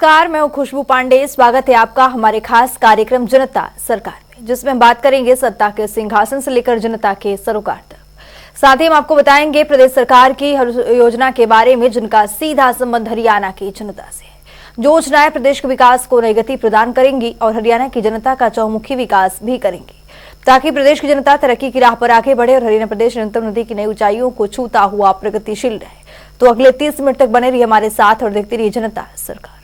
नमस्कार, मैं हूं खुशबू पांडे। स्वागत है आपका हमारे खास कार्यक्रम जनता सरकार में, जिसमें हम बात करेंगे सत्ता के सिंहासन से लेकर जनता के सरोकार तक। साथ ही हम आपको बताएंगे प्रदेश सरकार की हर योजना के बारे में, जिनका सीधा संबंध हरियाणा की जनता से है। जो योजनाएं प्रदेश के विकास को नई गति प्रदान करेंगी और हरियाणा की जनता का चहुमुखी विकास भी करेंगी, ताकि प्रदेश की जनता तरक्की की राह पर आगे बढ़े और हरियाणा प्रदेश निरंतर नदी की नई ऊंचाइयों को छूता हुआ प्रगतिशील रहे। तो अगले 30 मिनट तक बने रहिए हमारे साथ और देखते रहिए जनता सरकार।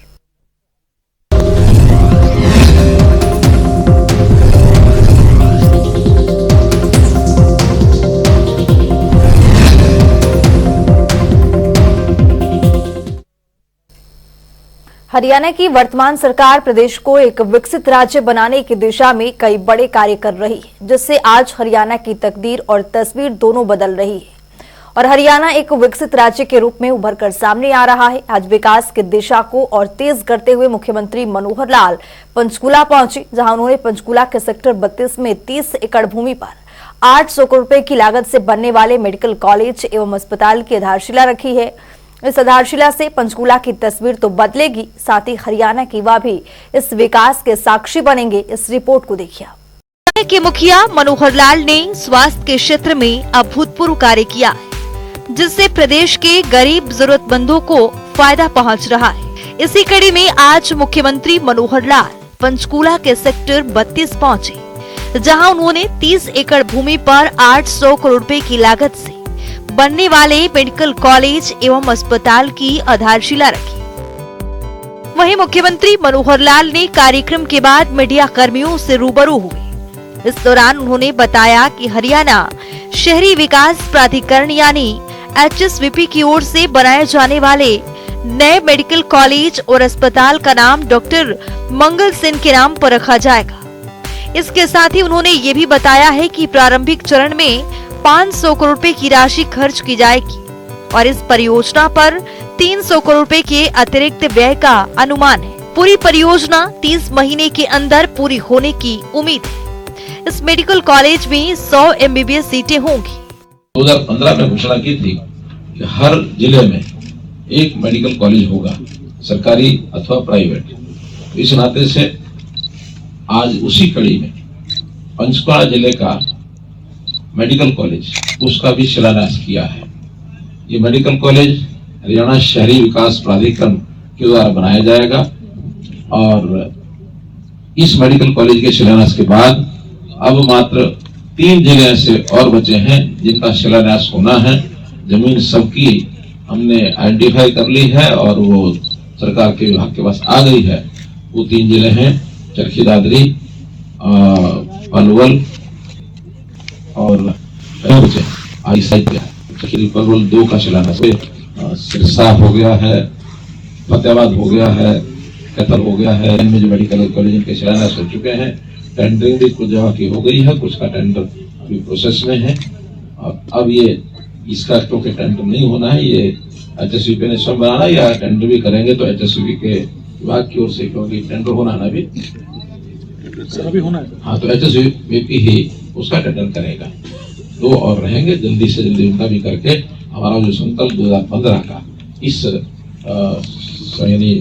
हरियाणा की वर्तमान सरकार प्रदेश को एक विकसित राज्य बनाने की दिशा में कई बड़े कार्य कर रही है, जिससे आज हरियाणा की तकदीर और तस्वीर दोनों बदल रही है और हरियाणा एक विकसित राज्य के रूप में उभर कर सामने आ रहा है। आज विकास की दिशा को और तेज करते हुए मुख्यमंत्री मनोहर लाल पंचकूला पहुंचे, जहां उन्होंने पंचकूला के सेक्टर 32 में 30 एकड़ भूमि पर 800 करोड़ रुपए की लागत से बनने वाले मेडिकल कॉलेज एवं अस्पताल की आधारशिला रखी है। इस आधारशिला से पंचकूला की तस्वीर तो बदलेगी, साथ ही हरियाणा की युवा भी इस विकास के साक्षी बनेंगे। इस रिपोर्ट को देखिए। हरियाणा के मुखिया मनोहर लाल ने स्वास्थ्य के क्षेत्र में अभूतपूर्व कार्य किया है, जिससे प्रदेश के गरीब जरूरतमंदों को फायदा पहुंच रहा है। इसी कड़ी में आज मुख्यमंत्री मनोहर लाल पंचकूला के सेक्टर 32 पहुंचे, जहां उन्होंने 30 एकड़ भूमि पर 800 करोड़ रुपए की लागत से बनने वाले मेडिकल कॉलेज एवं अस्पताल की आधारशिला रखी। वहीं मुख्यमंत्री मनोहर लाल ने कार्यक्रम के बाद मीडिया कर्मियों से रूबरू हुए। इस दौरान उन्होंने बताया कि हरियाणा शहरी विकास प्राधिकरण यानी HSVP की ओर से बनाए जाने वाले नए मेडिकल कॉलेज और अस्पताल का नाम डॉक्टर मंगल सेन के नाम पर रखा जाएगा। इसके साथ ही उन्होंने ये भी बताया है कि प्रारंभिक चरण में 500 करोड़ रुपए की राशि खर्च की जाएगी और इस परियोजना पर 300 करोड़ रुपए के अतिरिक्त व्यय का अनुमान है। पूरी परियोजना 30 महीने के अंदर पूरी होने की उम्मीद है। इस मेडिकल कॉलेज में 100 MBBS सीटें होंगी। 2015 में घोषणा की थी कि हर जिले में एक मेडिकल कॉलेज होगा, सरकारी अथवा प्राइवेट। इस नाते से आज उसी कड़ी में पंचकुला जिले का मेडिकल कॉलेज, उसका भी शिलान्यास किया है। ये मेडिकल कॉलेज हरियाणा शहरी विकास प्राधिकरण के द्वारा बनाया जाएगा और इस मेडिकल कॉलेज के शिलान्यास के बाद अब मात्र 3 जिले ऐसे और बचे हैं जिनका शिलान्यास होना है। जमीन सबकी हमने आइडेंटिफाई कर ली है और वो सरकार के विभाग के पास आ गई है। वो 3 जिले हैं चरखी दादरी, पलवल और पलवल 2 का शिलान्यास, सिरसा हो गया है, फतेहाबाद हो गया है, कैथल हो गया है। इनमें जो मेडिकल कॉलेज के शिलान्यास हो चुके हैं। टेंडरिंग भी कुछ जगह की हो गई है, कुछ का टेंडर अभी प्रोसेस में है। अब ये इसका क्योंकि टेंडर नहीं होना है, ये HSVP ने स्वयं बनाना, या टेंडर भी करेंगे तो HSVP के विभाग की ओर से, क्योंकि टेंडर होना है अभी होना है। हाँ, तो HSVP ही उसका टेंडर करेगा। 2 और रहेंगे, जल्दी से जल्दी उनका भी करके हमारा जो संकल्प 2015 का इस यानी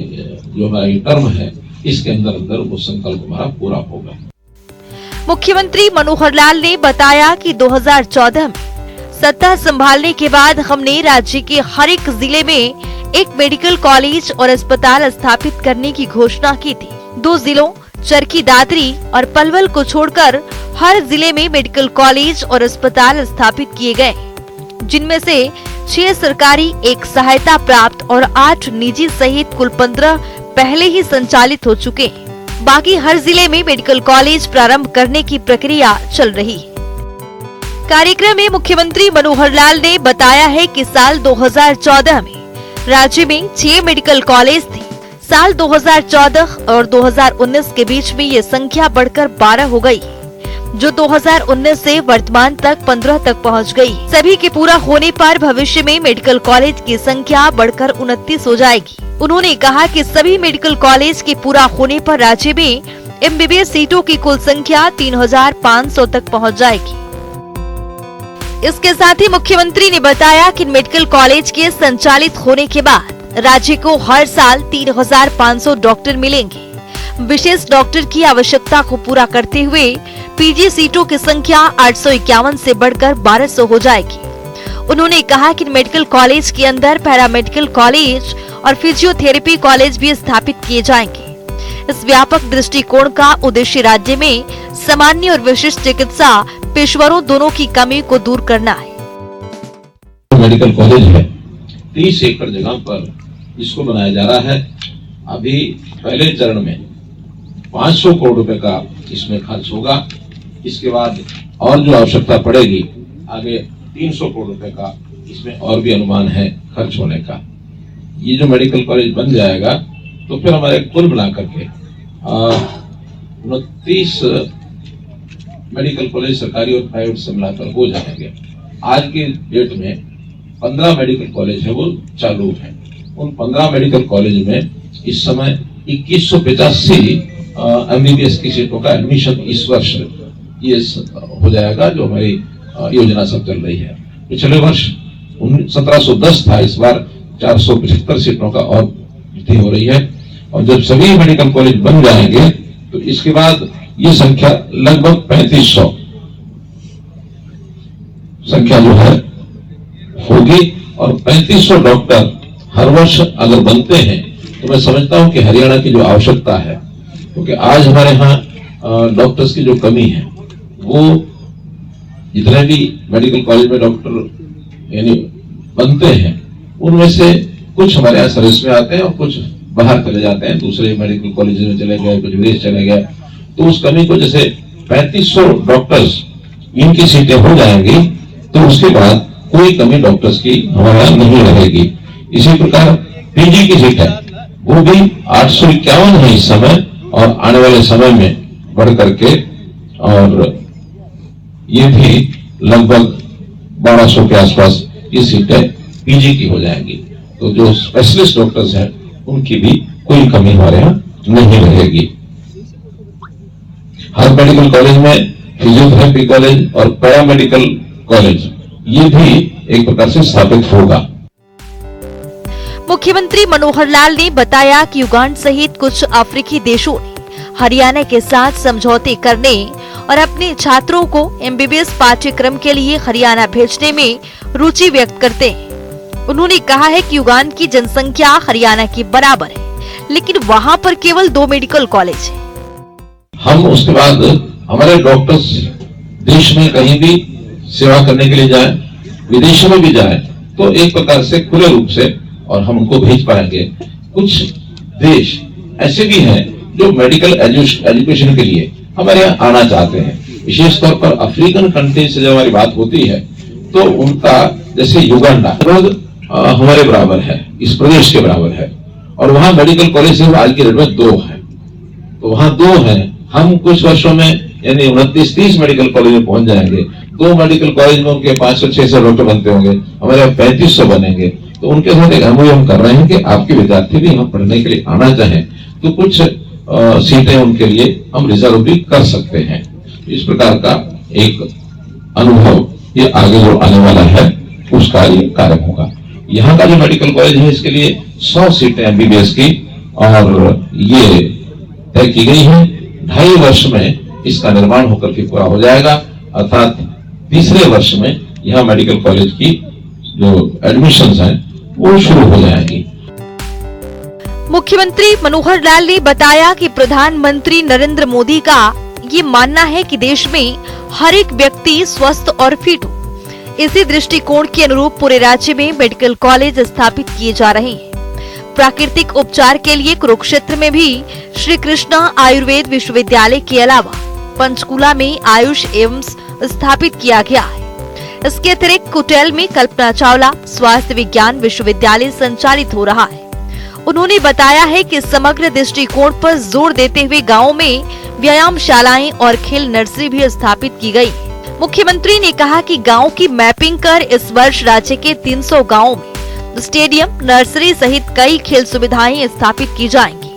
जो हमारा ये टर्म है, इसके अंदर वो संकल्प हमारा पूरा होगा। मुख्यमंत्री मनोहर लाल ने बताया कि 2014 में सत्ता संभालने के बाद हमने राज्य के हर एक जिले में एक मेडिकल कॉलेज और अस्पताल स्थापित करने की घोषणा की थी। 2 जिलों चरखी दादरी और पलवल को छोड़कर हर जिले में मेडिकल कॉलेज और अस्पताल स्थापित किए गए, जिनमें से 6 सरकारी, 1 सहायता प्राप्त और 8 निजी सहित कुल 15 पहले ही संचालित हो चुके हैं। बाकी हर जिले में मेडिकल कॉलेज प्रारंभ करने की प्रक्रिया चल रही है। कार्यक्रम में मुख्यमंत्री मनोहर लाल ने बताया है कि साल 2014 में राज्य में 6 मेडिकल कॉलेज थे। साल 2014 और 2019 के बीच में ये संख्या बढ़कर 12 हो गई, जो 2019 से वर्तमान तक 15 तक पहुंच गई। सभी के पूरा होने पर भविष्य में मेडिकल कॉलेज की संख्या बढ़कर 29 हो जाएगी। उन्होंने कहा कि सभी मेडिकल कॉलेज के पूरा होने पर राज्य में MBBS सीटों की कुल संख्या 3500 तक पहुंच जाएगी। इसके साथ ही मुख्यमंत्री ने बताया कि मेडिकल कॉलेज के संचालित होने के बाद राज्य को हर साल 3,500 डॉक्टर मिलेंगे। विशेष डॉक्टर की आवश्यकता को पूरा करते हुए पीजी सीटों की संख्या 851 से बढ़कर 1200 हो जाएगी। उन्होंने कहा कि मेडिकल कॉलेज के अंदर पैरामेडिकल कॉलेज और फिजियोथेरेपी कॉलेज भी स्थापित किए जाएंगे। इस व्यापक दृष्टिकोण का उद्देश्य राज्य में सामान्य और विशिष्ट चिकित्सा पेशेवरों दोनों की कमी को दूर करना है। मेडिकल कॉलेज है 30 एकड़ जगह पर इसको बनाया जा रहा है। अभी पहले चरण में 500 करोड़ रुपए का इसमें खर्च होगा। इसके बाद और जो आवश्यकता पड़ेगी आगे 300 करोड़ रुपए का इसमें और भी अनुमान है खर्च होने का। ये जो मेडिकल कॉलेज बन जाएगा तो फिर हमारे कुल मिलाकर के 29 मेडिकल कॉलेज सरकारी और प्राइवेट से मिलाकर हो जाएंगे। आज के डेट में 15 मेडिकल कॉलेज है वो चालू है। उन 15 मेडिकल कॉलेज में इस समय 2185 एमबीबीएस की सीटों का एडमिशन इस वर्ष ये हो जाएगा, जो हमारी योजना सब चल रही है। पिछले वर्ष 1710 था, इस बार 475 सीटों का और वृद्धि हो रही है। और जब सभी मेडिकल कॉलेज बन जाएंगे तो इसके बाद ये संख्या लगभग 3500 संख्या जो है होगी। और 3500 डॉक्टर हर वर्ष अगर बनते हैं तो मैं समझता हूं कि हरियाणा की जो आवश्यकता है, क्योंकि आज हमारे यहाँ डॉक्टर्स की जो कमी है वो जितने भी मेडिकल कॉलेज में डॉक्टर यानी बनते हैं उनमें से कुछ हमारे यहाँ सर्विस में आते हैं और कुछ बाहर चले जाते हैं, दूसरे मेडिकल कॉलेज में चले गए, कुछ विदेश चले गए। तो उस कमी को जैसे 3500 डॉक्टर्स इनकी सीटें हो जाएंगी तो उसके बाद कोई कमी डॉक्टर्स की हमारे यहाँ नहीं रहेगी। इसी प्रकार पीजी की सीट है वो भी 851 है इस समय, और आने वाले समय में बढ़ करके और ये भी लगभग 1200 के आसपास ये सीटें पीजी की हो जाएंगी। तो जो स्पेशलिस्ट डॉक्टर्स हैं उनकी भी कोई कमी हमारे यहाँ नहीं रहेगी। हर मेडिकल कॉलेज में फिजियोथेरेपी कॉलेज और पैरामेडिकल कॉलेज ये भी एक प्रकार से स्थापित होगा। मुख्यमंत्री मनोहर लाल ने बताया कि युगांड सहित कुछ अफ्रीकी देशों ने हरियाणा के साथ समझौते करने और अपने छात्रों को एमबीबीएस पाठ्यक्रम के लिए हरियाणा भेजने में रुचि व्यक्त करते हैं। उन्होंने कहा है कि युगांड की जनसंख्या हरियाणा के बराबर है, लेकिन वहाँ पर केवल 2 मेडिकल कॉलेज हैं। हम उसके बाद हमारे डॉक्टर्स देश में कहीं भी सेवा करने के लिए जाए, विदेशों में भी जाए तो एक प्रकार से खुले रूप से और हम उनको भेज पाएंगे। कुछ देश ऐसे भी हैं जो मेडिकल एजुकेशन के लिए हमारे यहाँ आना चाहते हैं। विशेष तौर पर अफ्रीकन कंट्री से जब हमारी बात होती है तो उनका जैसे युगांडा हमारे बराबर है, इस प्रदेश के बराबर है, और वहाँ मेडिकल कॉलेज आज की डेट में 2 है। तो वहाँ 2 हैं, हम कुछ वर्षों में यानी 29-30 मेडिकल कॉलेज में पहुंच जाएंगे। 2 मेडिकल कॉलेज में उनके 500-600 डॉक्टर बनते होंगे, हमारे यहाँ 3500 बनेंगे। तो उनके साथ एक एमओयू हम कर रहे हैं कि आपके विद्यार्थी भी यहाँ पढ़ने के लिए आना चाहें तो कुछ सीटें उनके लिए हम रिजर्व भी कर सकते हैं। इस प्रकार का एक अनुभव ये आगे जो आने वाला है उसका ये कार्य होगा। यहाँ का जो मेडिकल कॉलेज है इसके लिए 100 सीटें एमबीबीएस की और ये तय की गई है। 2.5 वर्ष में इसका निर्माण होकर के पूरा हो जाएगा, अर्थात तीसरे वर्ष में यहाँ मेडिकल कॉलेज की जो एडमिशंस हैं वो शुरू हो जाएंगी। मुख्यमंत्री मनोहर लाल ने बताया कि प्रधानमंत्री नरेंद्र मोदी का ये मानना है कि देश में हर एक व्यक्ति स्वस्थ और फिट हो। इसी दृष्टिकोण के अनुरूप पूरे राज्य में मेडिकल कॉलेज स्थापित किए जा रहे हैं। प्राकृतिक उपचार के लिए कुरुक्षेत्र में भी श्री कृष्णा आयुर्वेद विश्वविद्यालय के अलावा पंचकुला में आयुष एम्स स्थापित किया गया है। इसके अतिरिक्त कुटेल में कल्पना चावला स्वास्थ्य विज्ञान विश्वविद्यालय संचालित हो रहा है। उन्होंने बताया है कि समग्र दृष्टिकोण पर जोर देते हुए गाँव में व्यायामशालाएं और खेल नर्सरी भी स्थापित की गई। मुख्यमंत्री ने कहा कि गांव की मैपिंग कर इस वर्ष राज्य के 300 गांवों में स्टेडियम, नर्सरी सहित कई खेल सुविधाएं स्थापित की जाएंगी।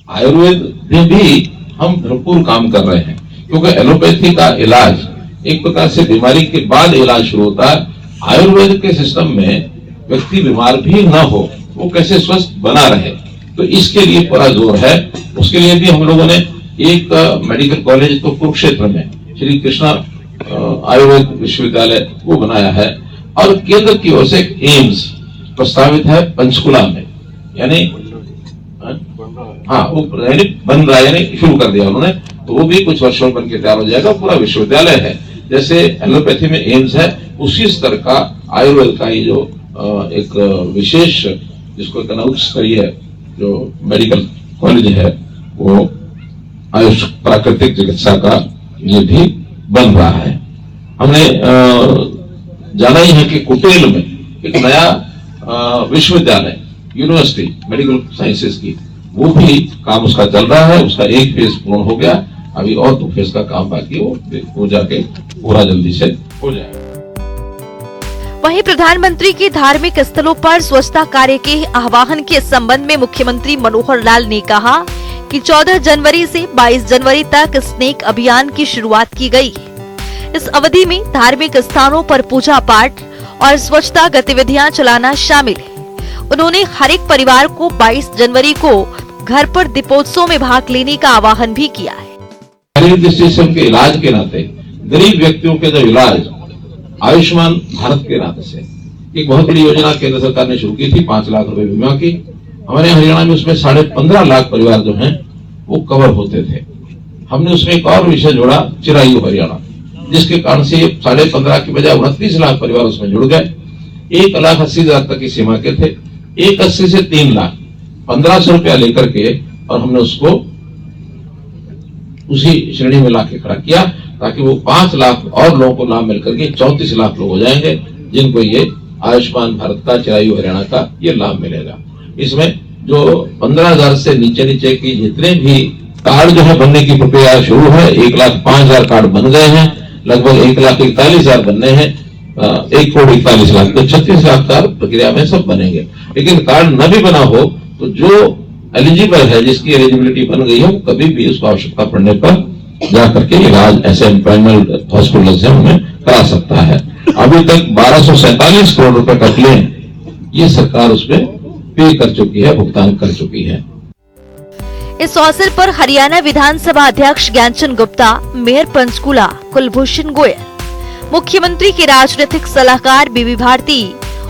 आयुर्वेद में भी हम भरपूर काम कर रहे हैं, क्योंकि एलोपैथी का इलाज एक प्रकार से बीमारी के बाद इलाज शुरू होता है। आयुर्वेद के सिस्टम में व्यक्ति बीमार भी न हो, वो कैसे स्वस्थ बना रहे, तो इसके लिए पूरा जोर है। उसके लिए भी हम लोगों ने एक मेडिकल कॉलेज तो कुरुक्षेत्र में श्री कृष्णा आयुर्वेद विश्वविद्यालय वो बनाया है, और केंद्र की ओर से एक एम्स प्रस्तावित है पंचकुला में, यानी हाँ वो बन रहा है, यानी शुरू कर दिया उन्होंने, तो वो भी कुछ वर्षों में बन के तैयार हो जाएगा। पूरा विश्वविद्यालय है, जैसे एलोपैथी में एम्स है, उसी स्तर का आयुर्वेद का ही जो एक विशेष जिसको कहना उच्च स्तरीय जो मेडिकल कॉलेज है, वो आयुष प्राकृतिक चिकित्सा का ये भी बन रहा है। हमने जाना ही है कि कुटेल में एक नया विश्वविद्यालय यूनिवर्सिटी मेडिकल साइंसेज की, वो भी काम उसका चल रहा है। उसका एक फेज पूर्ण हो गया, अभी और 2 फेज का काम बाकी, वो जाके पूरा जल्दी से हो जाएगा। वहीं प्रधानमंत्री की धार्मिक स्थलों पर स्वच्छता कार्य के आह्वान के संबंध में मुख्यमंत्री मनोहर लाल ने कहा कि 14 जनवरी से 22 जनवरी तक स्नेक अभियान की शुरुआत की गई। इस अवधि में धार्मिक स्थानों पर पूजा पाठ और स्वच्छता गतिविधियां चलाना शामिल है। उन्होंने हर एक परिवार को 22 जनवरी को घर पर दीपोत्सव में भाग लेने का आह्वान भी किया है। गरीब दृष्टि से उनके इलाज के नाते, गरीब व्यक्तियों के जो इलाज आयुष्मान भारत के नाते से एक बहुत बड़ी योजना केंद्र सरकार ने शुरू की थी, 5 लाख रुपए बीमा की। हमारे हरियाणा में उसमें 15.5 लाख परिवार जो हैं वो कवर होते थे। हमने उसमें एक और विषय जोड़ा, चिरायु हरियाणा, जिसके कारण से 15.5 की बजाय 29 लाख परिवार उसमें जुड़ गए। 1,80,000 तक की सीमा के थे, 1,80,000 से 3 लाख 1,500 रुपया लेकर के, और हमने उसको उसी श्रेणी में लाके खड़ा किया, ताकि वो 5 लाख और लोगों को लाभ मिलकर के 34 लाख लोग हो जाएंगे, जिनको ये आयुष्मान भारत का, चिरायु हरियाणा का ये लाभ मिलेगा। इसमें जो 15,000 से नीचे की जितने भी कार्ड जो है बनने की प्रक्रिया शुरू है, 1,05,000 कार्ड बन गए हैं, लगभग 1,41,000 बनने हैं, 1,41,00,000, तो 36 लाख कार्ड प्रक्रिया में सब बनेंगे। लेकिन कार्ड न भी बना हो तो जो एलिजिबल है, जिसकी एलिजिबिलिटी बन गई है, वो कभी भी उसको आवश्यकता पड़ने पर जाकर के इलाज ऐसे एम्प्लॉयमेंट हॉस्पिटल से उन्हें करा सकता है। अभी तक 1247 करोड़ रुपए का क्लेम ये सरकार उसमें पे कर चुकी है, भुगतान कर चुकी है। इस अवसर पर हरियाणा विधानसभा अध्यक्ष ज्ञानचंद गुप्ता, मेयर पंचकुला कुलभूषण गोयल, मुख्यमंत्री के राजनीतिक सलाहकार बीबी भारती,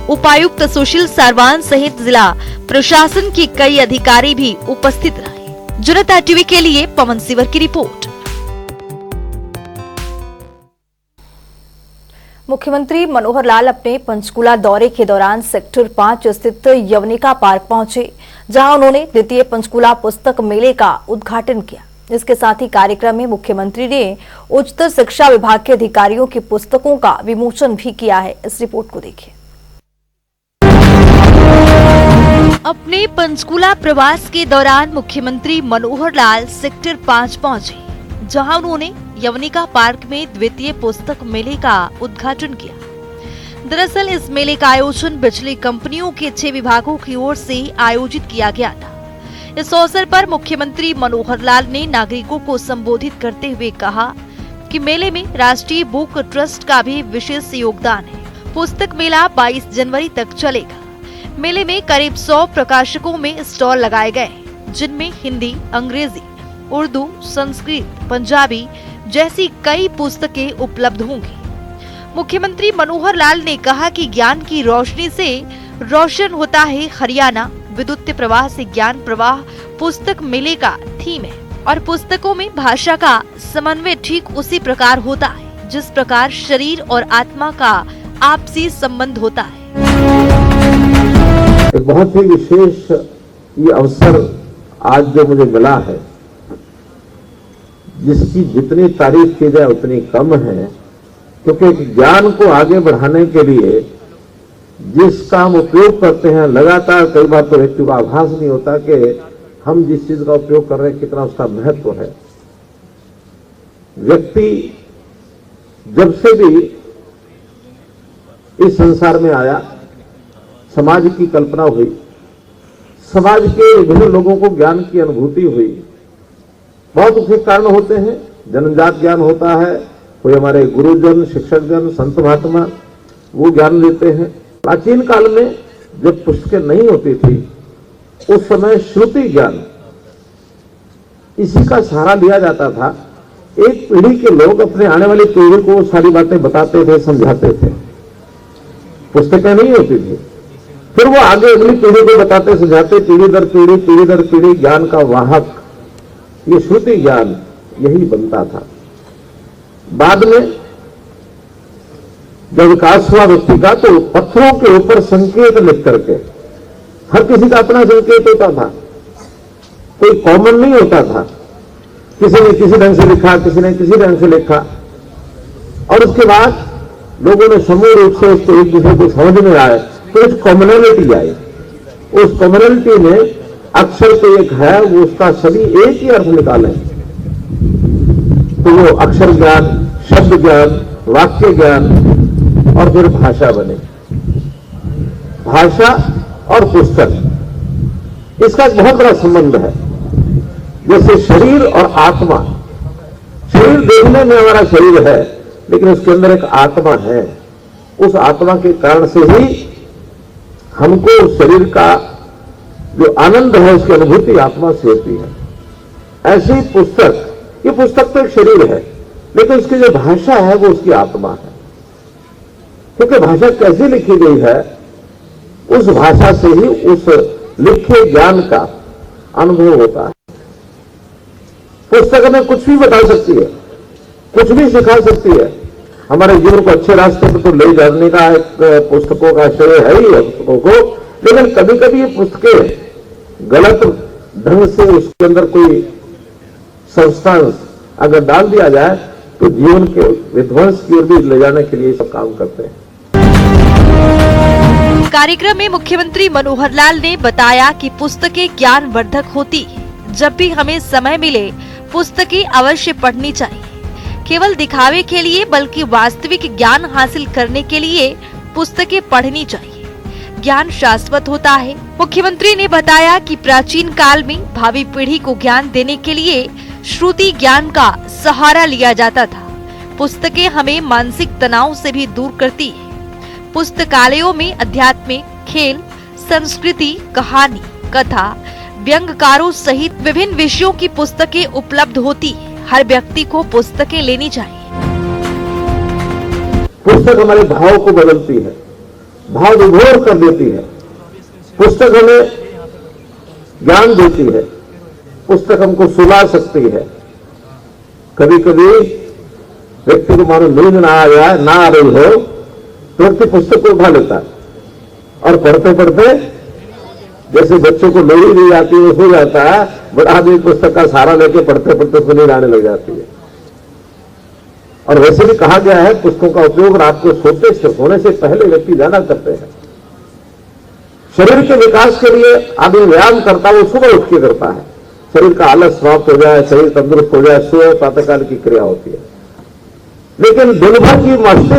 उपायुक्त सुशील सारवान सहित जिला प्रशासन के कई अधिकारी भी उपस्थित रहे। जनता टीवी के लिए पवन सिवर की रिपोर्ट। मुख्यमंत्री मनोहर लाल अपने पंचकुला दौरे के दौरान सेक्टर 5 स्थित यवनिका पार्क पहुंचे, जहां उन्होंने द्वितीय पंचकुला पुस्तक मेले का उद्घाटन किया। इसके साथ ही कार्यक्रम में मुख्यमंत्री ने उच्चतर शिक्षा विभाग के अधिकारियों की पुस्तकों का विमोचन भी किया है। इस रिपोर्ट को देखिए। अपने पंचकुला प्रवास के दौरान मुख्यमंत्री मनोहर लाल सेक्टर 5 पहुंचे, जहां उन्होंने यवनिका पार्क में द्वितीय पुस्तक मेले का उद्घाटन किया। दरअसल इस मेले का आयोजन बिजली कंपनियों के 6 विभागों की ओर से आयोजित किया गया था। इस अवसर पर मुख्यमंत्री मनोहर लाल ने नागरिकों को संबोधित करते हुए कहा कि मेले में राष्ट्रीय बुक ट्रस्ट का भी विशेष योगदान है। पुस्तक मेला 22 जनवरी तक चलेगा। मेले में करीब 100 प्रकाशकों में स्टॉल लगाए गए, जिनमें हिंदी, अंग्रेजी, उर्दू, संस्कृत, पंजाबी जैसी कई पुस्तकें उपलब्ध होंगी। मुख्यमंत्री मनोहर लाल ने कहा कि ज्ञान की रोशनी से रोशन होता है हरियाणा, विद्युत प्रवाह से ज्ञान प्रवाह पुस्तक मेले का थीम है, और पुस्तकों में भाषा का समन्वय ठीक उसी प्रकार होता है जिस प्रकार शरीर और आत्मा का आपसी संबंध होता है। एक बहुत ही विशेष ये अवसर आज जो मुझे मिला है, जिसकी जितनी तारीफ की जाए उतनी कम है, क्योंकि ज्ञान को आगे बढ़ाने के लिए जिसका हम उपयोग करते हैं लगातार, कई बार तो व्यक्ति को आभास नहीं होता कि हम जिस चीज का उपयोग कर रहे हैं कितना उसका महत्व है। व्यक्ति जब से भी इस संसार में आया, समाज की कल्पना हुई, समाज के विभिन्न लोगों को ज्ञान की अनुभूति हुई। बहुत उसके कारण होते हैं, जन्मजात ज्ञान होता है, कोई हमारे गुरुजन, शिक्षकजन, संत महात्मा वो ज्ञान देते हैं। प्राचीन काल में जब पुस्तकें नहीं होती थी उस समय श्रुति ज्ञान इसी का सहारा लिया जाता था। एक पीढ़ी के लोग अपने आने वाली पीढ़ी को सारी बातें बताते थे, समझाते थे। पुस्तकें नहीं होती थी, फिर वो आगे अगली पीढ़ी को बताते समझाते, पीढ़ी दर पीढ़ी ज्ञान का वाहक ये श्रुति ज्ञान यही बनता था। बाद में जब विकास हुआ व्यक्ति का तो पत्थरों के ऊपर संकेत लिख करके, हर किसी का अपना संकेत होता था, कोई कॉमन नहीं होता था। किसी ने किसी ढंग से लिखा, किसी ने किसी ढंग से लिखा, और उसके बाद लोगों ने समूह रूप से उसको एक दूसरे को समझ में आए तो एक कॉमनैलिटी आई। उस कॉमनैलिटी में अक्षर तो एक है, वो उसका सभी एक ही अर्थ निकालें तो वो अक्षर ज्ञान, शब्द ज्ञान, वाक्य ज्ञान और फिर भाषा बने। भाषा और पुस्तक इसका एक बहुत बड़ा संबंध है। जैसे शरीर और आत्मा, शरीर देखने में हमारा शरीर है लेकिन उसके अंदर एक आत्मा है। उस आत्मा के कारण से ही हमको शरीर का जो आनंद है उसकी अनुभूति आत्मा से होती है। ऐसी पुस्तक, ये पुस्तक तो एक शरीर है लेकिन उसकी जो भाषा है वो उसकी आत्मा है। क्योंकि भाषा कैसे लिखी गई है उस भाषा से ही उस लिखे ज्ञान का अनुभव होता है। पुस्तक हमें कुछ भी बता सकती है, कुछ भी सिखा सकती है, हमारे जीवन को अच्छे रास्ते पर तो ले जाने का एक पुस्तकों का श्रेय है ही है पुस्तकों को। लेकिन कभी कभी ये पुस्तकें गलत ढंग से उसके अंदर कोई सब्सटेंस अगर डाल दिया जाए तो जीवन के विध्वंस की ओर भी ले जाने के लिए सब काम करते हैं। कार्यक्रम में मुख्यमंत्री मनोहर लाल ने बताया कि पुस्तकें ज्ञानवर्धक होती है। जब भी हमें समय मिले पुस्तकें अवश्य पढ़नी चाहिए। केवल दिखावे के लिए बल्कि वास्तविक ज्ञान हासिल करने के लिए पुस्तकें पढ़नी चाहिए। ज्ञान शाश्वत होता है। मुख्यमंत्री ने बताया कि प्राचीन काल में भावी पीढ़ी को ज्ञान देने के लिए श्रुति ज्ञान का सहारा लिया जाता था। पुस्तकें हमें मानसिक तनाव से भी दूर करती है। पुस्तकालयों में अध्यात्म, खेल, संस्कृति, कहानी, कथा, व्यंग्यकारों सहित विभिन्न विषयों की पुस्तकें उपलब्ध होती है। हर व्यक्ति को पुस्तकें लेनी चाहिए। पुस्तक हमारे भाव को बदलती है, भाव विभोर कर देती है। पुस्तक हमें ज्ञान देती है, पुस्तक हमको सुला सकती है। कभी कभी व्यक्ति को मानो नींद ना आ जाए, ना आ रही हो तो व्यक्ति पुस्तक को उठा लेता है और पढ़ते पढ़ते जैसे बच्चों को लोरी दी जाती है वो सो जाता है, बड़ा आदमी पुस्तक का सहारा लेके पढ़ते पढ़ते उसको नींद आने लग जाती है। और वैसे भी कहा गया है पुस्तकों का उपयोग रात को सोने से पहले व्यक्ति ज्यादा करते हैं। शरीर के विकास के लिए आदमी व्यायाम करता है, वो सुबह उठ के करता है, शरीर का आलस समाप्त हो जाए, शरीर तंदुरुस्त हो जाए, सुबह प्रातःकाल की क्रिया होती है। लेकिन दिन भर की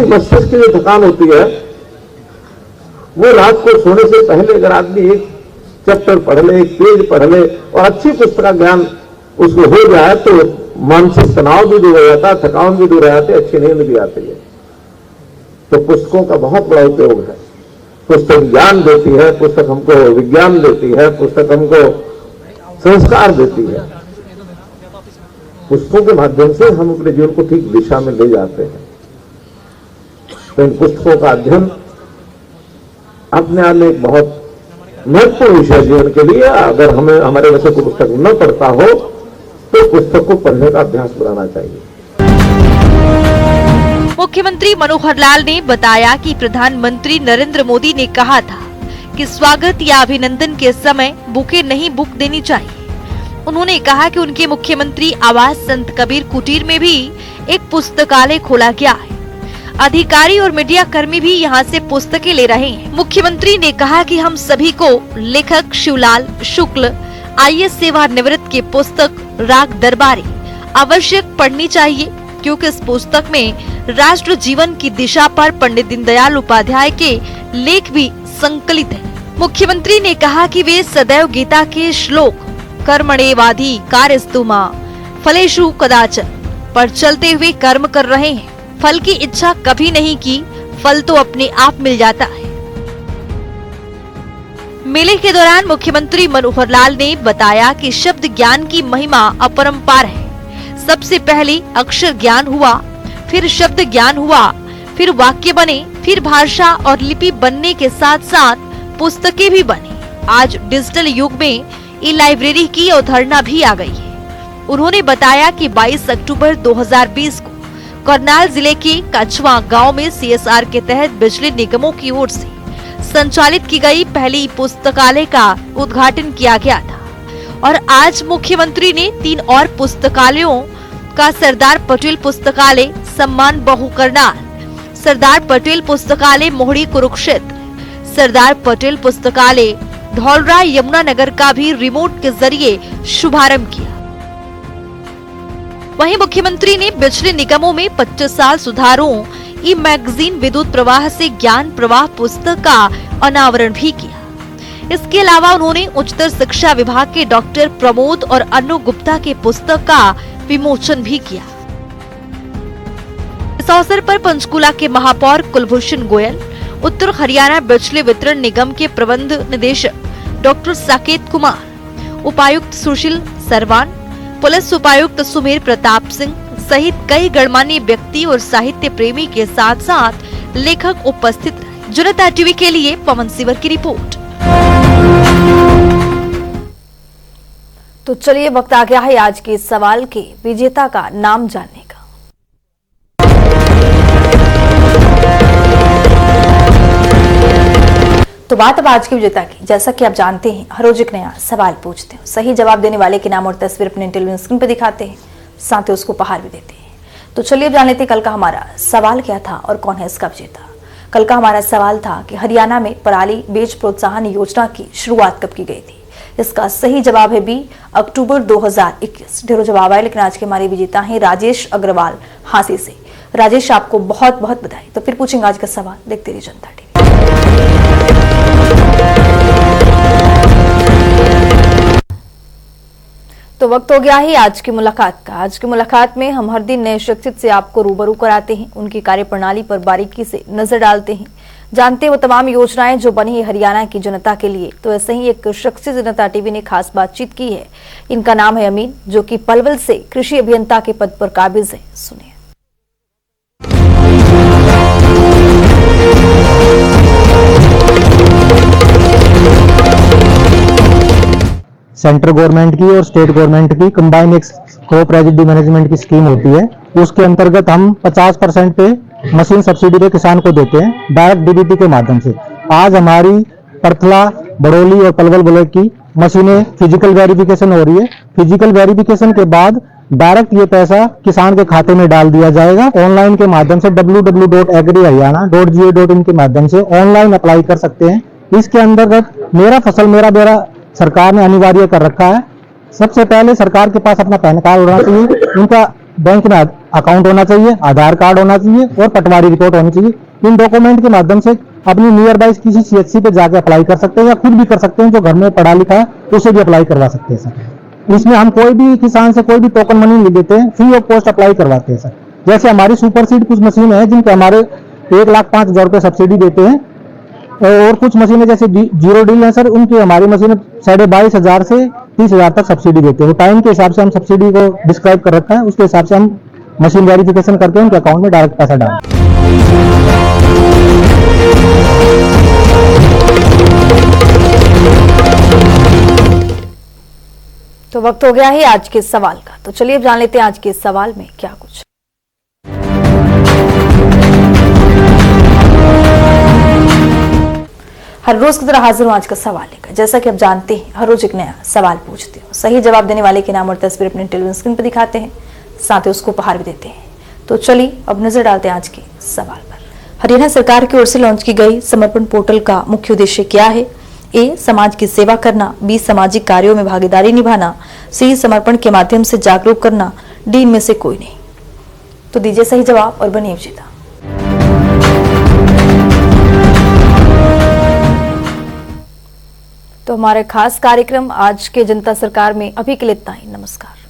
मस्तिष्क की जो थकान होती है वो रात को सोने से पहले अगर आदमी एक चैप्टर पढ़ ले, एक पेज पढ़ ले और अच्छी पुस्तक का ज्ञान उसको हो जाए तो मानसिक तनाव भी दूर हो जाता है, थकान भी दूर हो जाती है, अच्छी नींद भी आती है। तो पुस्तकों का बहुत बड़ा उपयोग है। पुस्तक ज्ञान देती है, पुस्तक हमको विज्ञान देती है, पुस्तक हमको संस्कार देती है। पुस्तकों के माध्यम से हम अपने जीवन को ठीक दिशा में ले जाते हैं। तो इन पुस्तकों का अध्ययन अपने आप में एक बहुत महत्वपूर्ण विषय जीवन के लिए। अगर हमें हमारे वैसे कोई पुस्तक न पढ़ता हो तो पुस्तक को पढ़ने का अभ्यास बनाना चाहिए। मुख्यमंत्री मनोहर लाल ने बताया कि प्रधानमंत्री नरेंद्र मोदी ने कहा था कि स्वागत या अभिनंदन के समय बुके नहीं बुक देनी चाहिए। उन्होंने कहा कि उनके मुख्यमंत्री आवास संत कबीर कुटीर में भी एक पुस्तकालय खोला गया है। अधिकारी और मीडिया कर्मी भी यहाँ से पुस्तकें ले रहे हैं। मुख्यमंत्री ने कहा कि हम सभी को लेखक शिवलाल शुक्ल IAS सेवानिवृत्त की पुस्तक राग दरबारी आवश्यक पढ़नी चाहिए, क्योंकि इस पुस्तक में राष्ट्र जीवन की दिशा पर पंडित दीनदयाल उपाध्याय के लेख भी संकलित है। मुख्यमंत्री ने कहा कि वे सदैव गीता के श्लोक कर्मणेवाधि कार्यस्तु मा फलेषु कदाचन पर चलते हुए कर्म कर रहे हैं। फल की इच्छा कभी नहीं की, फल तो अपने आप मिल जाता है। मेले के दौरान मुख्यमंत्री मनोहर लाल ने बताया कि शब्द ज्ञान की महिमा अपरंपार है। सबसे पहले अक्षर ज्ञान हुआ, फिर शब्द ज्ञान हुआ, फिर वाक्य बने, फिर भाषा और लिपि बनने के साथ साथ पुस्तकें भी बनी। आज डिजिटल युग में ई लाइब्रेरी की अवधारणा भी आ गई है। उन्होंने बताया कि 22 अक्टूबर 2020 को करनाल जिले के कछवा गांव में CSR के तहत बिजली निगमों की ओर से संचालित की गई पहली पुस्तकालय का उद्घाटन किया गया था और आज मुख्यमंत्री ने 3 और पुस्तकालयों का सरदार पटेल पुस्तकालय सम्मान बहु करनाल, सरदार पटेल पुस्तकालय मोहड़ी कुरुक्षेत्र, सरदार पटेल पुस्तकालय धौलरा यमुनानगर का भी रिमोट के जरिए शुभारंभ किया। वहीं मुख्यमंत्री ने बिजली निगमों में 25 साल सुधारों ई मैगजीन विद्युत प्रवाह से ज्ञान प्रवाह पुस्तक का अनावरण भी किया। इसके अलावा उन्होंने उच्चतर शिक्षा विभाग के डॉक्टर प्रमोद और अनु गुप्ता के पुस्तक का विमोचन भी किया। इस अवसर पर पंचकुला के महापौर कुलभूषण गोयल, उत्तर हरियाणा बिजली वितरण निगम के प्रबंध निदेशक डॉक्टर साकेत कुमार, उपायुक्त सुशील सरवान, पुलिस उपायुक्त सुमेर प्रताप सिंह सहित कई गणमान्य व्यक्ति और साहित्य प्रेमी के साथ साथ लेखक उपस्थित रहे। जनता टीवी के लिए पवन सिवर की रिपोर्ट। तो चलिए वक्त आ गया है आज के सवाल के विजेता का नाम जानने का। तो बात अब आज के विजेता की। जैसा कि आप जानते हैं, हर रोज एक नया सवाल पूछते हैं, सही जवाब देने वाले के नाम और तस्वीर अपने टेलीविजन स्क्रीन पर दिखाते हैं, साथ ही उसको उपहार भी देते हैं। तो चलिए अब जान लेते हैं कल का हमारा सवाल क्या था और कौन है इसका विजेता। कल का हमारा सवाल था कि हरियाणा में पराली बीज प्रोत्साहन योजना की शुरुआत कब की गई थी। इसका सही जवाब है बी, अक्टूबर 2021। ढेरों जवाब आए, लेकिन आज के हमारे विजेता हैं राजेश अग्रवाल हांसी से। राजेश, आपको बहुत बहुत बधाई। तो फिर पूछेंगे आज का सवाल, देखते रहिए जनता टीवी। तो वक्त हो गया है आज की मुलाकात का। आज की मुलाकात में हम हर दिन नए शख्सियत से आपको रूबरू कराते हैं, उनकी कार्यप्रणाली पर बारीकी से नजर डालते हैं, जानते हैं वो तमाम योजनाएं जो बनी है हरियाणा की जनता के लिए। तो ऐसे ही एक शख्स से जनता टीवी ने खास बातचीत की है। इनका नाम है अमीन, जो कि पलवल से कृषि अभियंता के पद पर काबिज है। सुनिए। सेंट्रल गवर्नमेंट की और स्टेट गवर्नमेंट की कंबाइन एक क्रॉप रेजिड्यू मैनेजमेंट की स्कीम होती है। उसके अंतर्गत हम 50% पे मशीन सब्सिडी पे किसान को देते हैं डायरेक्ट डीबीटी के माध्यम से। आज हमारी परथला, बड़ौली और पलवल ब्लॉक की मशीनें फिजिकल वेरिफिकेशन हो रही है। फिजिकल वेरिफिकेशन के बाद डायरेक्ट ये पैसा किसान के खाते में डाल दिया जाएगा। ऑनलाइन के माध्यम से www.agriharyana.go.in के माध्यम से ऑनलाइन अप्लाई कर सकते हैं। इसके अंतर्गत मेरा फसल मेरा ब्यौरा सरकार ने अनिवार्य कर रखा है। सबसे पहले सरकार के पास अपना पैन कार्ड होना चाहिए, उनका बैंक में अकाउंट होना चाहिए, आधार कार्ड होना चाहिए और पटवारी रिपोर्ट होनी चाहिए। इन डॉक्यूमेंट के माध्यम से अपनी नियर बाई किसी CHC पे जाके अप्लाई कर सकते हैं या खुद भी कर सकते हैं। जो घर में पढ़ा लिखा है उसे भी अप्लाई करवा सकते हैं सर। इसमें हम कोई भी किसान से कोई भी टोकन मनी नहीं देते हैं, फ्री ऑफ कॉस्ट अप्लाई करवाते हैं सर। जैसे हमारी सुपर सीड कुछ मशीन है जिनके हमारे 1,05,000 रुपए सब्सिडी देते हैं और कुछ मशीनें जैसे जीरो डील है सर, उनकी हमारी मशीनें 22,500 से 30,000 तक सब्सिडी देते हैं। टाइम के हिसाब से हम सब्सिडी को डिस्क्राइब कर रखा है, उसके हिसाब से हम मशीन वेरिफिकेशन करके उनके अकाउंट में डायरेक्ट पैसा डालते हैं। तो वक्त हो गया है आज के सवाल का। तो चलिए अब जान लेते हैं आज के सवाल में क्या कुछ। हर रोज की तरह हाजिर हूं आज का सवाल लेकर। जैसा कि आप जानते हैं, हर रोज एक नया सवाल पूछते हो, सही जवाब देने वाले के नाम और तस्वीर अपने टेलीविजन स्क्रीन पर दिखाते हैं, साथ ही उसको उपहार भी देते हैं। तो चलिए अब नजर डालते हैं आज के सवाल पर। हरियाणा सरकार की ओर से लॉन्च की गई समर्पण पोर्टल का मुख्य उद्देश्य क्या है? ए, समाज की सेवा करना, बी, सामाजिक कार्यों में भागीदारी निभाना, सी, समर्पण के माध्यम से जागरूक करना, डी, इनमें से कोई नहीं। तो दीजिए सही जवाब और बनिए विजेता। तो हमारे खास कार्यक्रम आज के जनता सरकार में अभी के लिए इतना ही। नमस्कार।